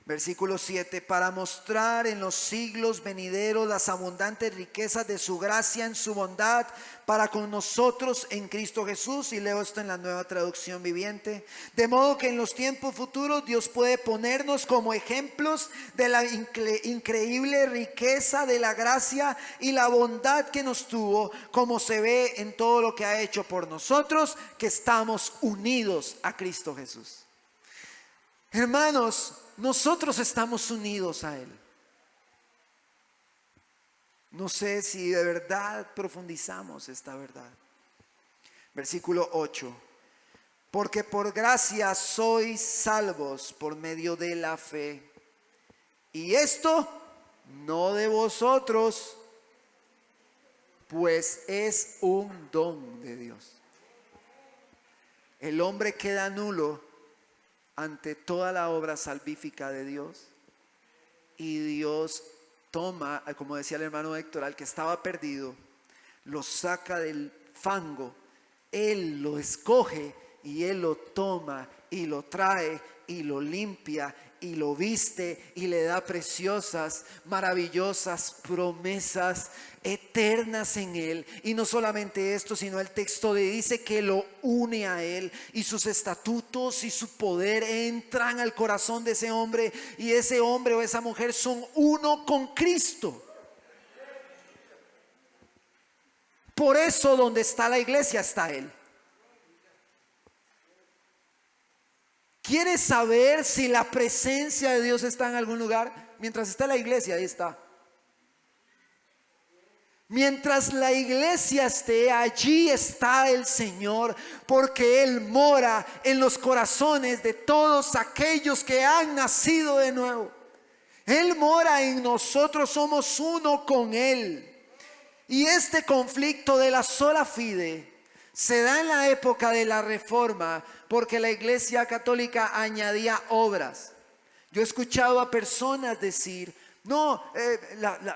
[SPEAKER 2] Versículo 7, para mostrar en los siglos venideros las abundantes riquezas de su gracia en su bondad para con nosotros en Cristo Jesús. Y leo esto en la Nueva Traducción Viviente. De modo que en los tiempos futuros Dios puede ponernos como ejemplos de la increíble riqueza de la gracia y la bondad que nos tuvo, como se ve en todo lo que ha hecho por nosotros, que estamos unidos a Cristo Jesús. Hermanos, nosotros estamos unidos a Él. No sé si de verdad profundizamos esta verdad. Versículo 8. Porque por gracia sois salvos por medio de la fe. Y esto no de vosotros, pues es un don de Dios. El hombre queda nulo ante toda la obra salvífica de Dios, y Dios toma, como decía el hermano Héctor, al que estaba perdido, lo saca del fango, Él lo escoge y Él lo toma y lo trae y lo limpia y lo viste y le da preciosas, maravillosas promesas eternas en Él. Y no solamente esto, sino el texto dice que lo une a Él, y sus estatutos y su poder entran al corazón de ese hombre, y ese hombre o esa mujer son uno con Cristo. Por eso donde está la iglesia está Él. ¿Quieres saber si la presencia de Dios está en algún lugar? Mientras está la iglesia, ahí está. Mientras la iglesia esté, allí está el Señor, porque Él mora en los corazones de todos aquellos que han nacido de nuevo. Él mora en nosotros, somos uno con Él. Y este conflicto de la sola fide se da en la época de la Reforma, porque la Iglesia Católica añadía obras. Yo he escuchado a personas decir: no,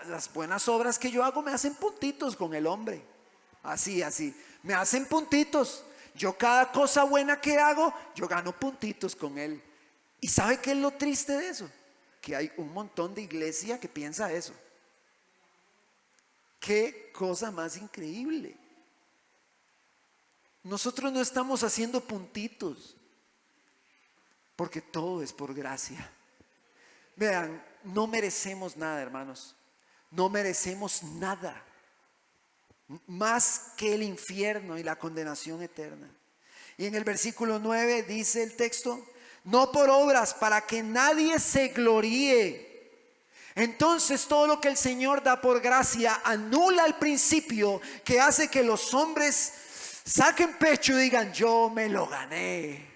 [SPEAKER 2] las buenas obras que yo hago me hacen puntitos con el hombre. Así, me hacen puntitos. Yo cada cosa buena que hago, yo gano puntitos con él. ¿Y sabe qué es lo triste de eso? Que hay un montón de iglesia que piensa eso. Qué cosa más increíble. Nosotros no estamos haciendo puntitos, porque todo es por gracia. Vean, no merecemos nada, hermanos. No merecemos nada más que el infierno y la condenación eterna. Y en el versículo 9 dice el texto: no por obras, para que nadie se gloríe. Entonces todo lo que el Señor da por gracia anula el principio que hace que los hombres saquen pecho y digan: yo me lo gané,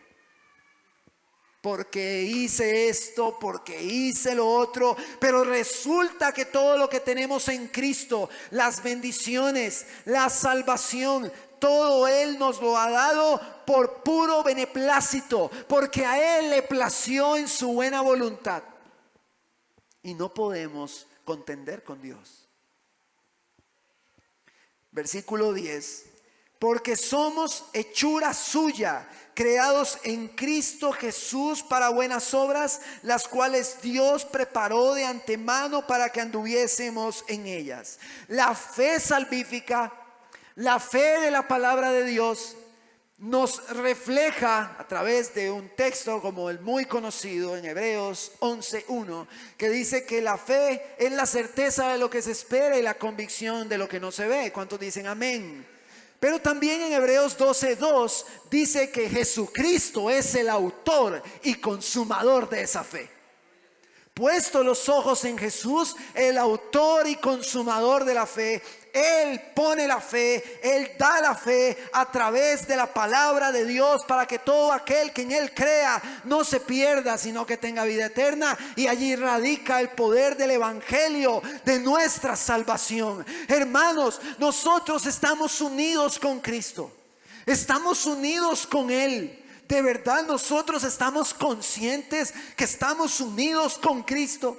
[SPEAKER 2] porque hice esto, porque hice lo otro. Pero resulta que todo lo que tenemos en Cristo, las bendiciones, la salvación, todo Él nos lo ha dado por puro beneplácito, porque a Él le plació en su buena voluntad. Y no podemos contender con Dios. Versículo 10: porque somos hechura suya, creados en Cristo Jesús para buenas obras, las cuales Dios preparó de antemano para que anduviésemos en ellas. La fe salvífica, la fe de la palabra de Dios, nos refleja a través de un texto como el muy conocido en Hebreos 11:1, que dice que la fe es la certeza de lo que se espera y la convicción de lo que no se ve. ¿Cuántos dicen amén? Pero también en Hebreos 12:2 dice que Jesucristo es el autor y consumador de esa fe. Puesto los ojos en Jesús, el autor y consumador de la fe, Él pone la fe, Él da la fe a través de la palabra de Dios, para que todo aquel que en Él crea no se pierda, sino que tenga vida eterna. Y allí radica el poder del evangelio, de nuestra salvación. Hermanos, nosotros estamos unidos con Cristo, estamos unidos con Él. ¿De verdad nosotros estamos conscientes que estamos unidos con Cristo?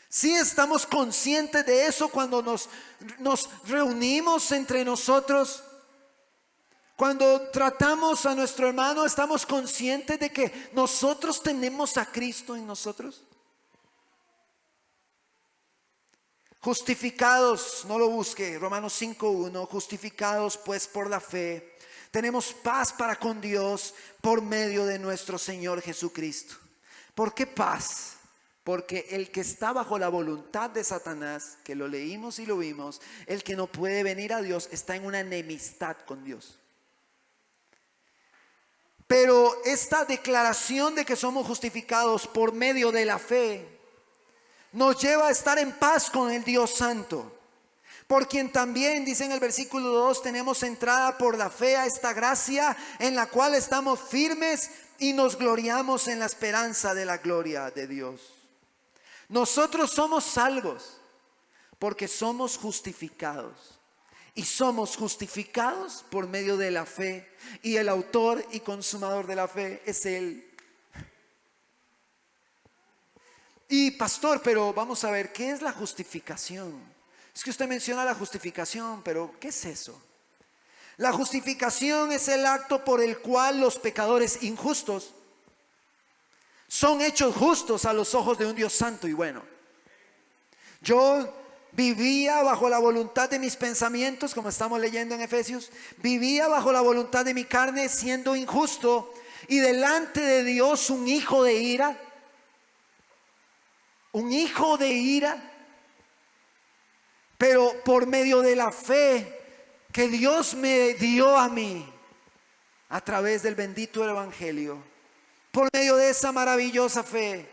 [SPEAKER 2] Sí, estamos conscientes de eso cuando nos reunimos entre nosotros. Cuando tratamos a nuestro hermano, ¿estamos conscientes de que nosotros tenemos a Cristo en nosotros? Justificados, no lo busque, Romanos 5:1, justificados pues por la fe, tenemos paz para con Dios por medio de nuestro Señor Jesucristo. ¿Por qué paz? Porque el que está bajo la voluntad de Satanás, que lo leímos y lo vimos, el que no puede venir a Dios, está en una enemistad con Dios. Pero esta declaración de que somos justificados por medio de la fe nos lleva a estar en paz con el Dios Santo, por quien también, dice en el versículo 2, tenemos entrada por la fe a esta gracia, en la cual estamos firmes y nos gloriamos en la esperanza de la gloria de Dios. Nosotros somos salvos porque somos justificados, y somos justificados por medio de la fe, y el autor y consumador de la fe es Él. Y pastor, pero vamos a ver, ¿qué es la justificación? Es que usted menciona la justificación, pero ¿qué es eso? La justificación es el acto por el cual los pecadores injustos son hechos justos a los ojos de un Dios santo y bueno. Yo vivía bajo la voluntad de mis pensamientos, como estamos leyendo en Efesios. Vivía bajo la voluntad de mi carne, siendo injusto, y delante de Dios un hijo de ira. Un hijo de ira. Pero por medio de la fe que Dios me dio a mí a través del bendito evangelio, por medio de esa maravillosa fe,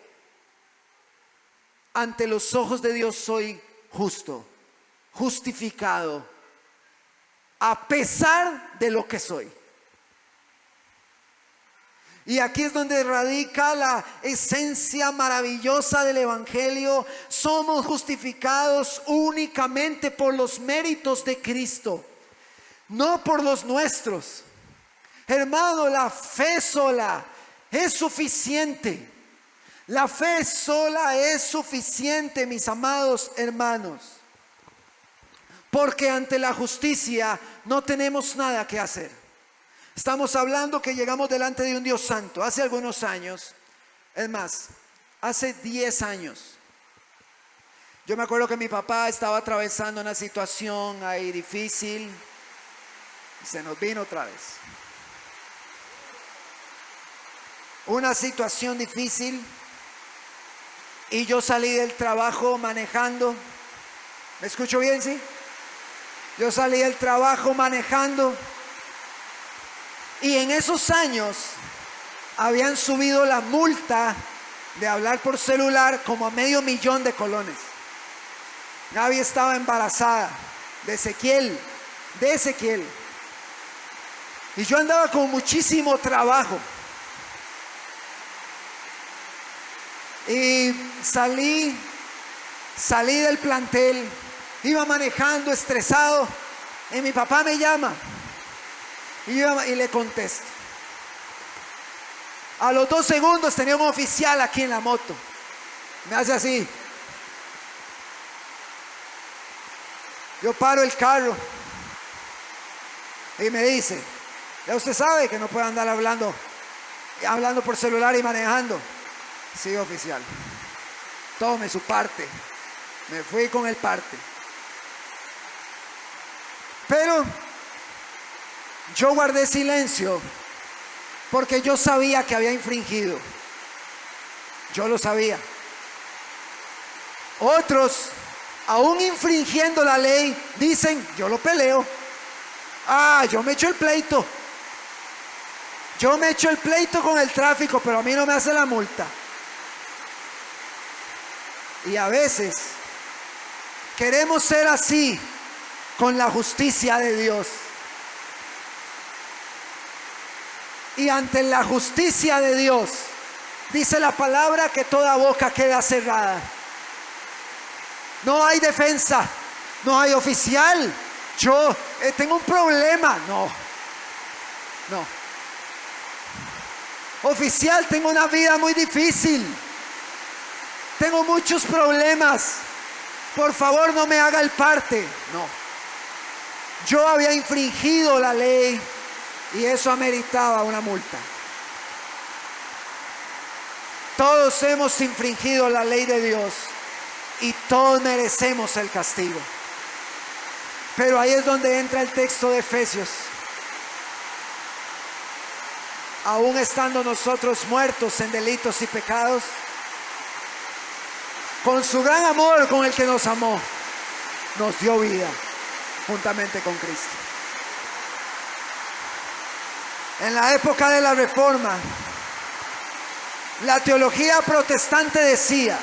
[SPEAKER 2] ante los ojos de Dios soy justo. justificado a pesar de lo que soy. Y aquí es donde radica la esencia maravillosa del Evangelio. Somos justificados únicamente por los méritos de Cristo, no por los nuestros. Hermano, la fe sola es suficiente. La fe sola es suficiente, mis amados hermanos. Porque ante la justicia no tenemos nada que hacer. Estamos hablando que llegamos delante de un Dios santo. Hace algunos años, es más, hace 10 años, yo me acuerdo que mi papá estaba atravesando una situación ahí difícil y se nos vino otra vez. Una situación difícil y yo salí del trabajo manejando. ¿Me escucho bien, sí? Yo salí del trabajo manejando. Y en esos años habían subido la multa de hablar por celular como a $500,000 colones. Gaby estaba embarazada de Ezequiel. Y yo andaba con muchísimo trabajo. Y salí del plantel, iba manejando estresado y mi papá me llama. Y le contesto. A los 2 segundos tenía un oficial aquí en la moto. Me hace así. Yo paro el carro y me dice: ya usted sabe que no puede andar hablando por celular y manejando. Sí, oficial. Tome su parte. Me fui con el parte. Pero yo guardé silencio porque yo sabía que había infringido. Yo lo sabía. Otros, aún infringiendo la ley, dicen: yo lo peleo. Yo me echo el pleito. Yo me echo el pleito con el tráfico, pero a mí no me hace la multa. Y a veces queremos ser así con la justicia de Dios. Y ante la justicia de Dios, dice la palabra que toda boca queda cerrada. No hay defensa, no hay oficial. Yo tengo un problema. No. Oficial, tengo una vida muy difícil. Tengo muchos problemas. Por favor, no me haga el parte. No. Yo había infringido la ley y eso ameritaba una multa. Todos hemos infringido la ley de Dios y todos merecemos el castigo. Pero ahí es donde entra el texto de Efesios. Aún estando nosotros muertos en delitos y pecados, con su gran amor con el que nos amó, nos dio vida juntamente con Cristo. En la época de la Reforma, la teología protestante decía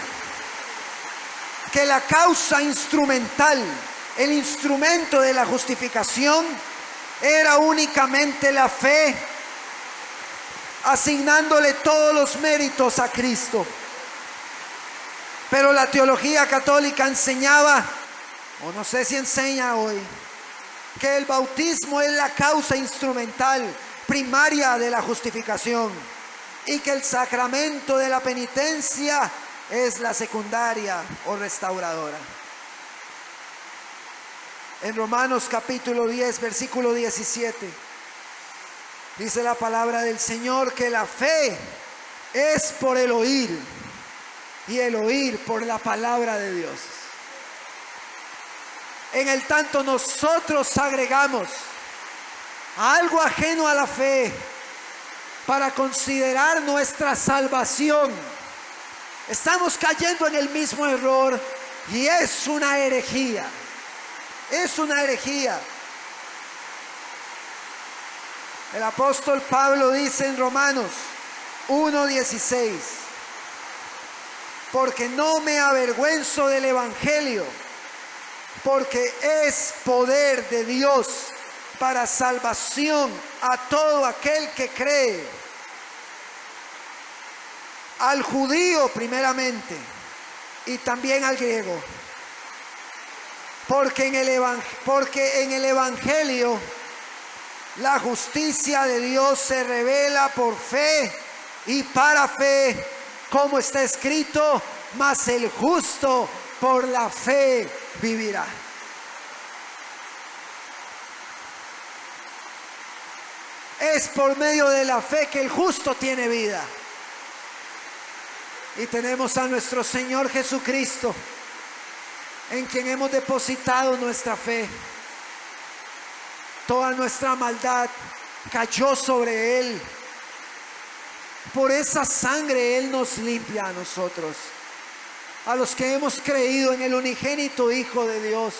[SPEAKER 2] que la causa instrumental, el instrumento de la justificación, era únicamente la fe, asignándole todos los méritos a Cristo. Pero la teología católica enseñaba, o no sé si enseña hoy, que el bautismo es la causa instrumental primaria de la justificación y que el sacramento de la penitencia es la secundaria o restauradora. En Romanos capítulo 10, versículo 17, dice la palabra del Señor que la fe es por el oír y el oír por la palabra de Dios. En el tanto nosotros agregamos algo ajeno a la fe para considerar nuestra salvación, estamos cayendo en el mismo error y es una herejía. Es una herejía. El apóstol Pablo dice en Romanos 1:16: porque no me avergüenzo del evangelio, porque es poder de Dios para salvación a todo aquel que cree, al judío primeramente y también al griego. Porque en el Evangelio la justicia de Dios se revela por fe y para fe, como está escrito, mas el justo por la fe vivirá. Es por medio de la fe que el justo tiene vida. Y tenemos a nuestro Señor Jesucristo, en quien hemos depositado nuestra fe. Toda nuestra maldad cayó sobre Él. Por esa sangre Él nos limpia a nosotros, a los que hemos creído en el unigénito Hijo de Dios.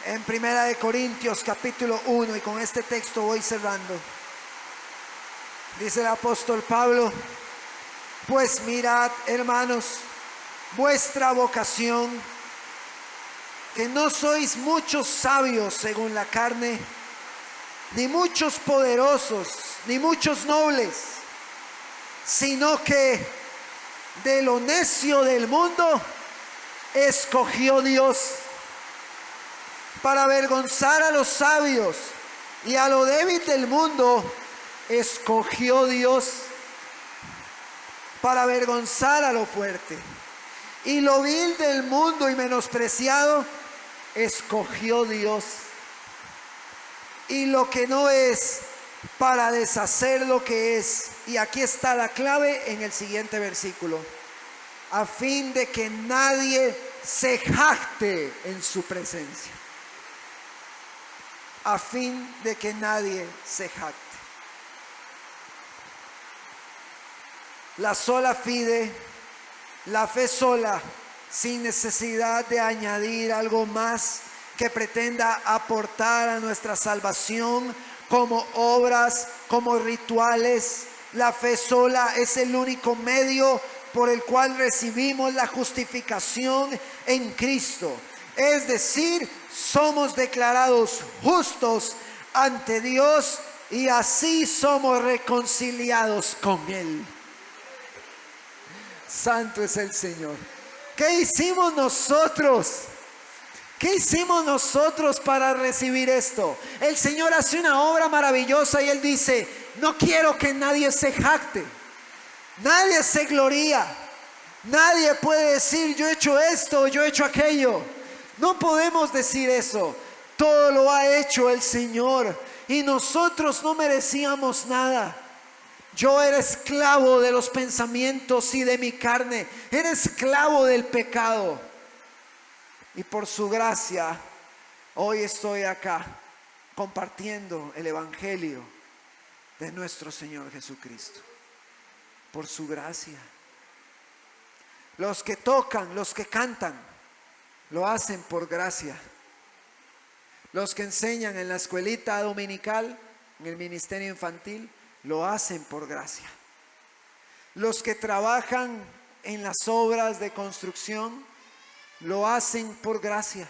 [SPEAKER 2] En 1 Corintios capítulo 1, y con este texto voy cerrando, dice el apóstol Pablo: pues mirad, hermanos, vuestra vocación, que no sois muchos sabios según la carne, ni muchos poderosos, ni muchos nobles, sino que de lo necio del mundo escogió Dios para avergonzar a los sabios, y a lo débil del mundo escogió Dios para avergonzar a lo fuerte, y lo vil del mundo y menospreciado escogió Dios, y lo que no es, para deshacer lo que es. Y aquí está la clave en el siguiente versículo: a fin de que nadie se jacte en su presencia. A fin de que nadie se jacte. La sola fide, la fe sola, sin necesidad de añadir algo más que pretenda aportar a nuestra salvación, como obras, como rituales. La fe sola es el único medio por el cual recibimos la justificación en Cristo. Es decir, somos declarados justos ante Dios y así somos reconciliados con Él. Santo es el Señor. ¿Qué hicimos nosotros? ¿Qué hicimos nosotros para recibir esto? El Señor hace una obra maravillosa y Él dice: no quiero que nadie se jacte, nadie se gloría, nadie puede decir yo he hecho esto, yo he hecho aquello. No podemos decir eso. Todo lo ha hecho el Señor y nosotros no merecíamos nada. Yo era esclavo de los pensamientos y de mi carne, era esclavo del pecado. Y por su gracia, hoy estoy acá compartiendo el Evangelio de nuestro Señor Jesucristo. Por su gracia. Los que tocan, los que cantan, lo hacen por gracia. Los que enseñan en la escuelita dominical, en el ministerio infantil, lo hacen por gracia. Los que trabajan en las obras de construcción, lo hacen por gracia.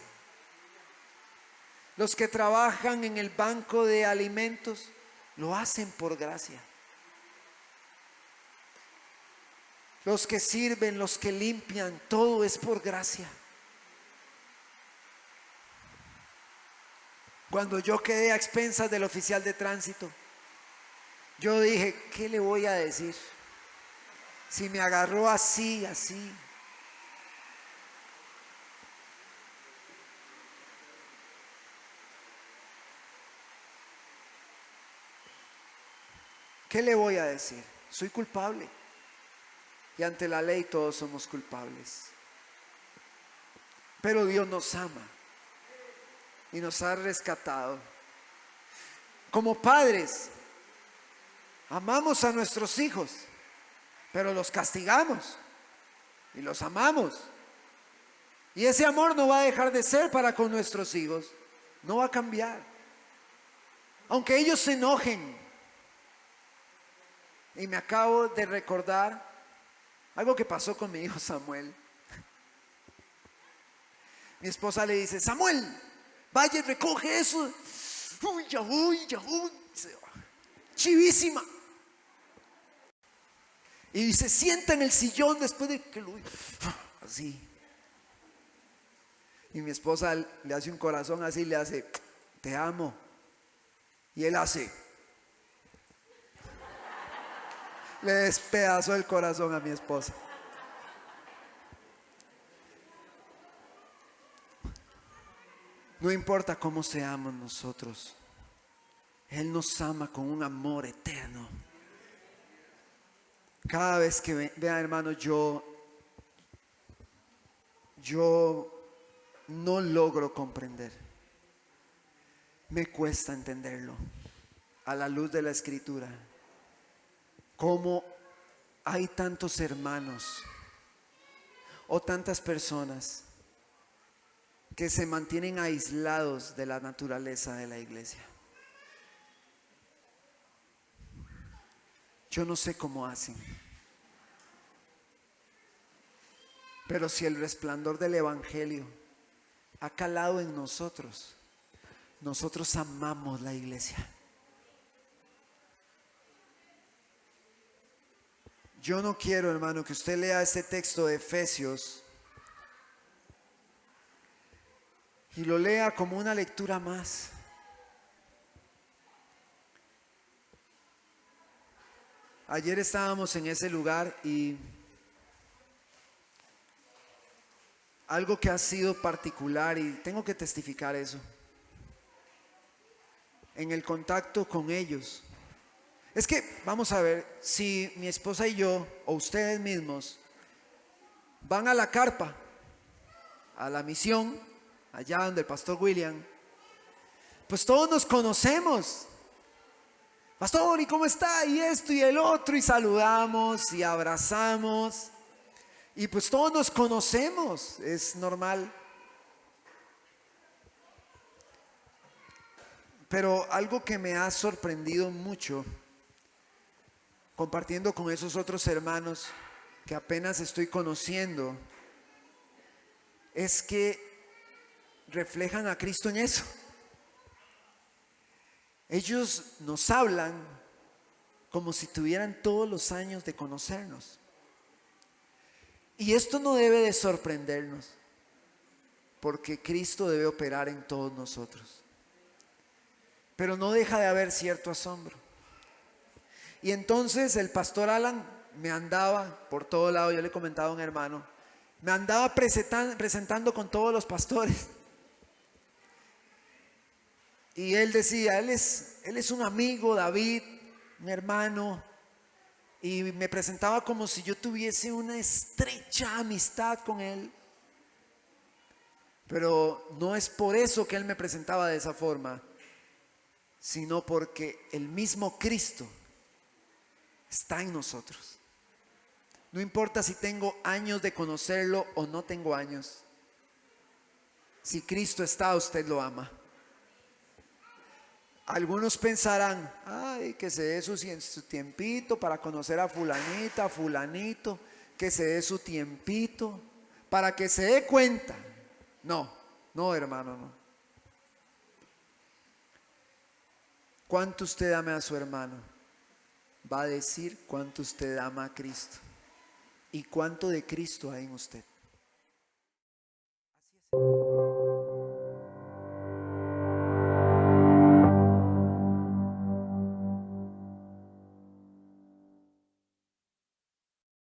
[SPEAKER 2] Los que trabajan en el banco de alimentos, lo hacen por gracia. Los que sirven, los que limpian, todo es por gracia. Cuando yo quedé a expensas del oficial de tránsito, yo dije: ¿qué le voy a decir? Si me agarró así. ¿Qué le voy a decir? Soy culpable. Y ante la ley todos somos culpables. Pero Dios nos ama y nos ha rescatado. Como padres, amamos a nuestros hijos, pero los castigamos y los amamos. Y ese amor no va a dejar de ser para con nuestros hijos, no va a cambiar. Aunque ellos se enojen. Y me acabo de recordar Algo que pasó con mi hijo Samuel. Mi esposa le dice: Samuel, vaya y recoge eso. Uy, ya voy, ya voy. Se va. Chivísima. Y se sienta en el sillón después de que lo... Así. Y mi esposa le hace un corazón así, le hace: te amo. Y él hace... Le despedazó el corazón a mi esposa. No importa cómo seamos nosotros, Él nos ama con un amor eterno. Cada vez que vean, hermanos, yo no logro comprender. Me cuesta entenderlo a la luz de la Escritura. Cómo hay tantos hermanos o tantas personas que se mantienen aislados de la naturaleza de la iglesia. Yo no sé cómo hacen, pero si el resplandor del Evangelio ha calado en nosotros, nosotros amamos la iglesia. Yo no quiero, hermano, que usted lea este texto de Efesios y lo lea como una lectura más. Ayer estábamos en ese lugar y algo que ha sido particular, y tengo que testificar eso, en el contacto con ellos. Es que, vamos a ver, si mi esposa y yo, o ustedes mismos, van a la carpa, a la misión, allá donde el pastor William, pues todos nos conocemos. Pastor, ¿y cómo está? Y esto y el otro, y saludamos y abrazamos, y pues todos nos conocemos, es normal. Pero algo que me ha sorprendido mucho, compartiendo con esos otros hermanos que apenas estoy conociendo, es que reflejan a Cristo en eso. Ellos nos hablan como si tuvieran todos los años de conocernos. Y esto no debe de sorprendernos, porque Cristo debe operar en todos nosotros. Pero no deja de haber cierto asombro. Y entonces el pastor Alan me andaba por todo lado, yo le comentaba a un hermano, me andaba presentando con todos los pastores. Y él decía, él es un amigo, David, mi hermano. Y me presentaba como si yo tuviese una estrecha amistad con él. Pero no es por eso que él me presentaba de esa forma, sino porque el mismo Cristo está en nosotros. No importa si tengo años de conocerlo o no tengo años. Si Cristo está, usted lo ama. Algunos pensarán, ay, que se dé su tiempito para conocer a fulanita, a fulanito, que se dé su tiempito para que se dé cuenta. No, hermano, no. Cuánto usted ama a su hermano va a decir cuánto usted ama a Cristo y cuánto de Cristo hay en usted.